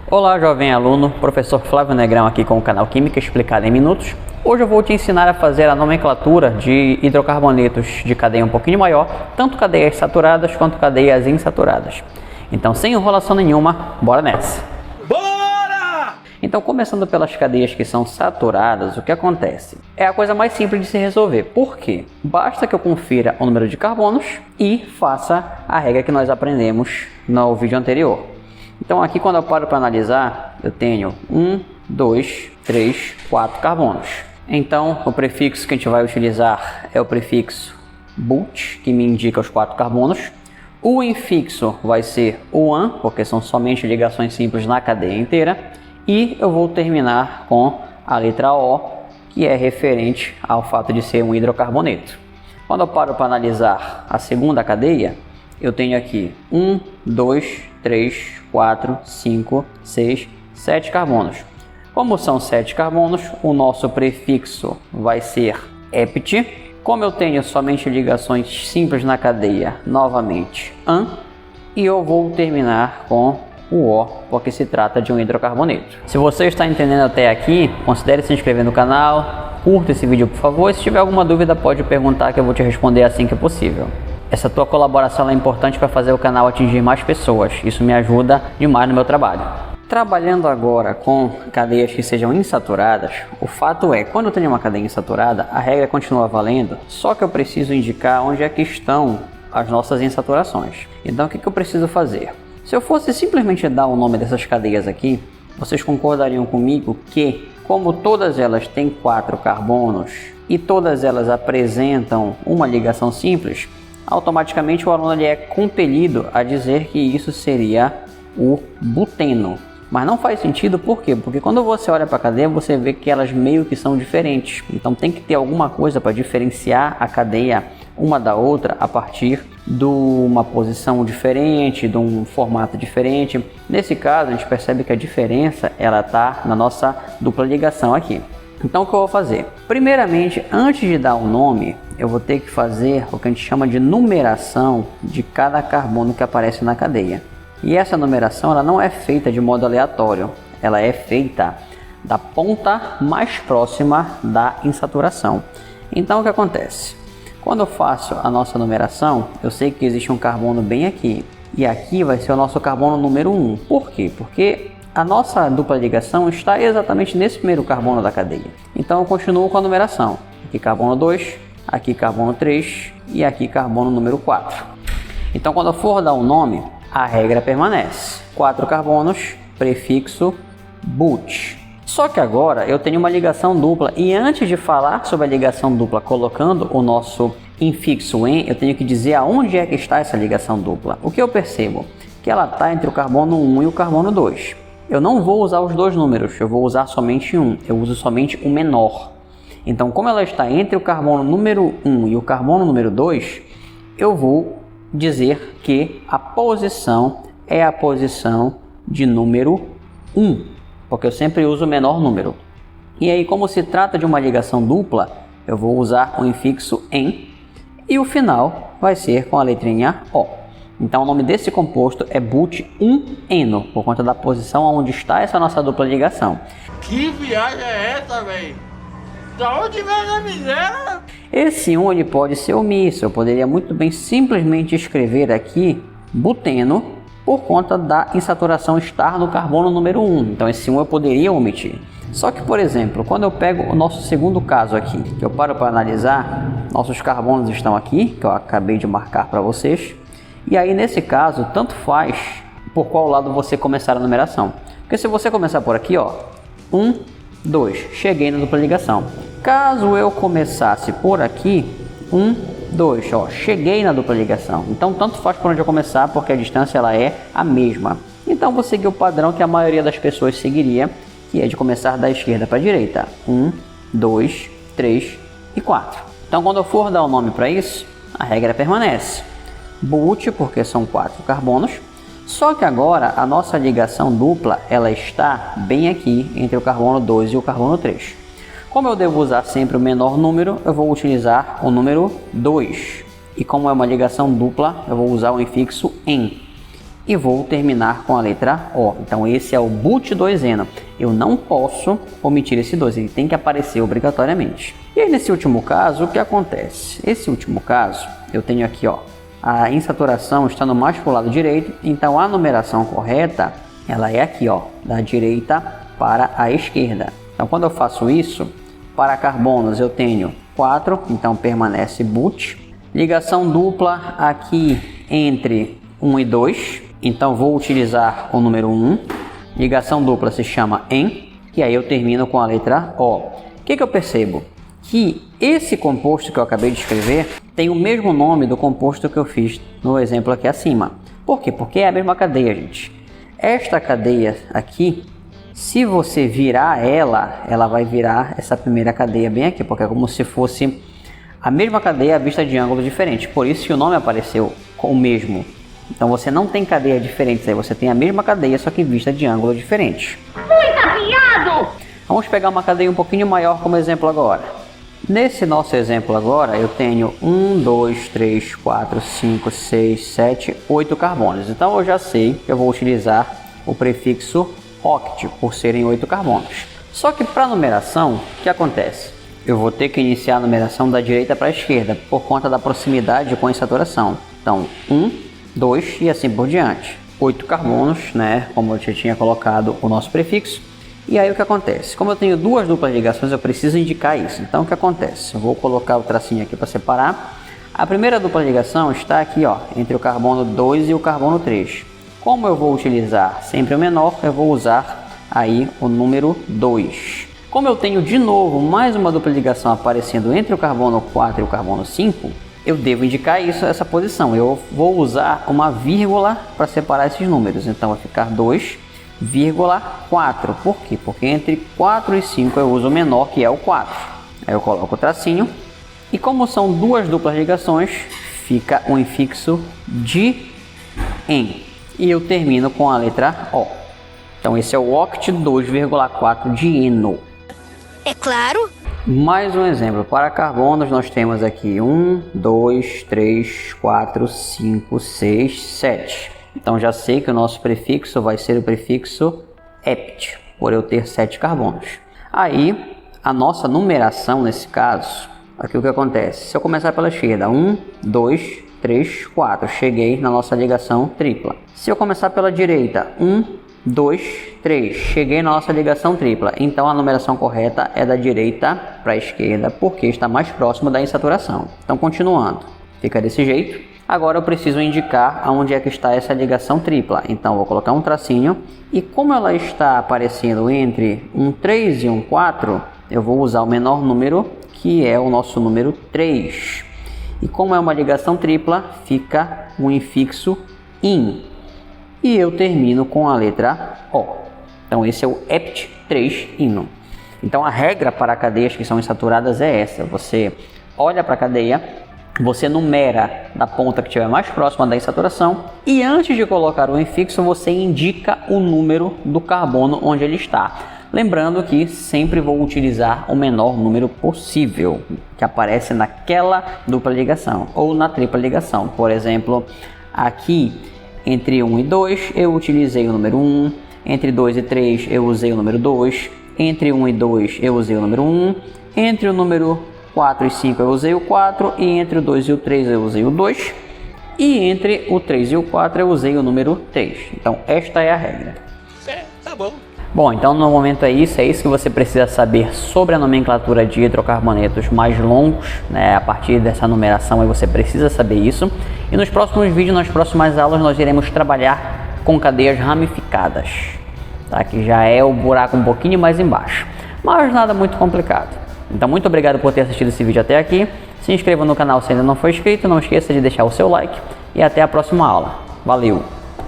Olá, jovem aluno, professor Flávio Negrão aqui com o canal Química Explicada em Minutos. Hoje eu vou te ensinar a fazer a nomenclatura de hidrocarbonetos de cadeia um pouquinho maior, tanto cadeias saturadas quanto cadeias insaturadas. Então, sem enrolação nenhuma, bora nessa! Bora! Então, começando pelas cadeias que são saturadas, o que acontece? É a coisa mais simples de se resolver. Por quê? Basta que eu confira o número de carbonos e faça a regra que nós aprendemos no vídeo anterior. Então aqui quando eu paro para analisar, eu tenho 1, 2, 3, 4 carbonos. Então o prefixo que a gente vai utilizar é o prefixo but, que me indica os 4 carbonos. O infixo vai ser o an, porque são somente ligações simples na cadeia inteira. E eu vou terminar com a letra O, que é referente ao fato de ser um hidrocarboneto. Quando eu paro para analisar a segunda cadeia, eu tenho aqui 1, 2, 3, 4, 5, 6, 7 carbonos. Como são 7 carbonos, o nosso prefixo vai ser ept. Como eu tenho somente ligações simples na cadeia, novamente an. E eu vou terminar com o O, porque se trata de um hidrocarboneto. Se você está entendendo até aqui, considere se inscrever no canal, curta esse vídeo por favor. E se tiver alguma dúvida pode perguntar que eu vou te responder assim que possível. Essa tua colaboração é importante para fazer o canal atingir mais pessoas. Isso me ajuda demais no meu trabalho. Trabalhando agora com cadeias que sejam insaturadas, o fato é, quando eu tenho uma cadeia insaturada, a regra continua valendo, só que eu preciso indicar onde é que estão as nossas insaturações. Então o que eu preciso fazer? Se eu fosse simplesmente dar o nome dessas cadeias aqui, vocês concordariam comigo que, como todas elas têm 4 carbonos e todas elas apresentam uma ligação simples, automaticamente o aluno ele é compelido a dizer que isso seria o buteno. Mas não faz sentido, por quê? Porque quando você olha para a cadeia, você vê que elas meio que são diferentes. Então tem que ter alguma coisa para diferenciar a cadeia uma da outra a partir de uma posição diferente, de um formato diferente. Nesse caso, a gente percebe que a diferença ela está na nossa dupla ligação aqui. Então o que eu vou fazer? Primeiramente, antes de dar o nome, eu vou ter que fazer o que a gente chama de numeração de cada carbono que aparece na cadeia. E essa numeração ela não é feita de modo aleatório, ela é feita da ponta mais próxima da insaturação. Então o que acontece? Quando eu faço a nossa numeração, eu sei que existe um carbono bem aqui. E aqui vai ser o nosso carbono número 1. Por quê? Porque a nossa dupla ligação está exatamente nesse primeiro carbono da cadeia. Então eu continuo com a numeração. Aqui carbono 2, aqui carbono 3 e aqui carbono número 4. Então quando eu for dar um nome, a regra permanece. 4 carbonos, prefixo but. Só que agora eu tenho uma ligação dupla e antes de falar sobre a ligação dupla colocando o nosso infixo em, eu tenho que dizer aonde é que está essa ligação dupla. O que eu percebo? Que ela está entre o carbono 1 e o carbono 2. Eu não vou usar os dois números, eu vou usar somente um, eu uso somente o menor. Então, como ela está entre o carbono número 1 e o carbono número 2, eu vou dizer que a posição é a posição de número 1, porque eu sempre uso o menor número. E aí, como se trata de uma ligação dupla, eu vou usar o infixo em e o final vai ser com a letrinha O. Então o nome desse composto é but-1-eno, por conta da posição onde está essa nossa dupla ligação. Que viagem é essa, velho? Da onde vem a miséria? Esse 1 ele pode ser omisso, eu poderia muito bem simplesmente escrever aqui buteno, por conta da insaturação estar no carbono número 1. Então esse 1 eu poderia omitir. Só que, por exemplo, quando eu pego o nosso segundo caso aqui, que eu paro para analisar, nossos carbonos estão aqui, que eu acabei de marcar para vocês. E aí, nesse caso, tanto faz por qual lado você começar a numeração. Porque se você começar por aqui, ó, 1, 2, cheguei na dupla ligação. Caso eu começasse por aqui, 1, 2, ó, cheguei na dupla ligação. Então, tanto faz por onde eu começar, porque a distância ela é a mesma. Então, vou seguir o padrão que a maioria das pessoas seguiria, que é de começar da esquerda para a direita. 1, 2, 3 e 4. Então, quando eu for dar o nome para isso, a regra permanece. But, porque são 4 carbonos, só que agora a nossa ligação dupla ela está bem aqui entre o carbono 2 e o carbono 3. Como eu devo usar sempre o menor número, eu vou utilizar o número 2. E como é uma ligação dupla, eu vou usar o infixo em. e vou terminar com a letra O. Então esse é o but2eno. Eu não posso omitir esse 2, ele tem que aparecer obrigatoriamente. E aí nesse último caso, o que acontece? Esse último caso, eu tenho aqui, ó, a insaturação está no mais para o lado direito, então a numeração correta, ela é aqui, ó, da direita para a esquerda. Então quando eu faço isso, para carbonos eu tenho 4, então permanece but. Ligação dupla aqui entre 1 e 2, então vou utilizar o número 1. Ligação dupla se chama EN, e aí eu termino com a letra O. O que eu percebo? Que esse composto que eu acabei de escrever tem o mesmo nome do composto que eu fiz no exemplo aqui acima. Por quê? Porque é a mesma cadeia, gente. Esta cadeia aqui, se você virar ela vai virar essa primeira cadeia bem aqui, porque é como se fosse a mesma cadeia à vista de ângulo diferente. Por isso que o nome apareceu com o mesmo. Então você não tem cadeia diferente, aí você tem a mesma cadeia, só que vista de ângulo diferente. Muito afiado! Vamos pegar uma cadeia um pouquinho maior como exemplo agora. Nesse nosso exemplo agora, eu tenho 1, 2, 3, 4, 5, 6, 7, 8 carbonos. Então eu já sei que eu vou utilizar o prefixo oct, por serem 8 carbonos. Só que para numeração, o que acontece? Eu vou ter que iniciar a numeração da direita para a esquerda, por conta da proximidade com a insaturação. Então, 1, 2 e assim por diante. 8 carbonos, né? Como eu já tinha colocado o nosso prefixo. E aí o que acontece? Como eu tenho duas duplas ligações, eu preciso indicar isso. Então o que acontece? Eu vou colocar o tracinho aqui para separar. A primeira dupla ligação está aqui, ó, entre o carbono 2 e o carbono 3. Como eu vou utilizar sempre o menor, eu vou usar aí o número 2. Como eu tenho de novo mais uma dupla ligação aparecendo entre o carbono 4 e o carbono 5, eu devo indicar essa posição. Eu vou usar uma vírgula para separar esses números. Então vai ficar 2,4. Por quê? Porque entre 4 e 5 eu uso o menor, que é o 4. Aí eu coloco o tracinho. E como são duas duplas ligações, fica um infixo de EN. E eu termino com a letra O. Então esse é o oct 2,4 de eno. É claro. Mais um exemplo, para carbonos nós temos aqui 1, 2, 3, 4, 5, 6, 7. Então já sei que o nosso prefixo vai ser o prefixo ept, por eu ter 7 carbonos. Aí a nossa numeração nesse caso, aqui o que acontece? Se eu começar pela esquerda, 1, 2, 3, 4, cheguei na nossa ligação tripla. Se eu começar pela direita, 1, 2, 3, cheguei na nossa ligação tripla. Então a numeração correta é da direita para a esquerda, porque está mais próximo da insaturação. Então continuando, fica desse jeito. Agora eu preciso indicar aonde é que está essa ligação tripla. Então eu vou colocar um tracinho, e como ela está aparecendo entre um 3 e um 4, eu vou usar o menor número, que é o nosso número 3. E como é uma ligação tripla, fica um infixo IN. E eu termino com a letra O. Então esse é o ept3ino. Então a regra para cadeias que são insaturadas é essa. Você olha para a cadeia, você numera da ponta que estiver mais próxima da insaturação, e antes de colocar o infixo você indica o número do carbono onde ele está. Lembrando que sempre vou utilizar o menor número possível que aparece naquela dupla ligação ou na tripla ligação. Por exemplo, aqui entre 1 e 2 eu utilizei o número 1, entre 2 e 3 eu usei o número 2, entre 1 e 2 eu usei o número 1, entre o número 4 e 5 eu usei o 4, e entre o 2 e o 3 eu usei o 2, e entre o 3 e o 4 eu usei o número 3. Então esta é a regra. Tá bom. Bom, então no momento é isso que você precisa saber sobre a nomenclatura de hidrocarbonetos mais longos, né? A partir dessa numeração aí você precisa saber isso. E nos próximos vídeos, nas próximas aulas, nós iremos trabalhar com cadeias ramificadas, tá? Que já é o buraco um pouquinho mais embaixo, mas nada muito complicado. Então muito obrigado por ter assistido esse vídeo até aqui. Se inscreva no canal se ainda não for inscrito, não esqueça de deixar o seu like, e até a próxima aula. Valeu!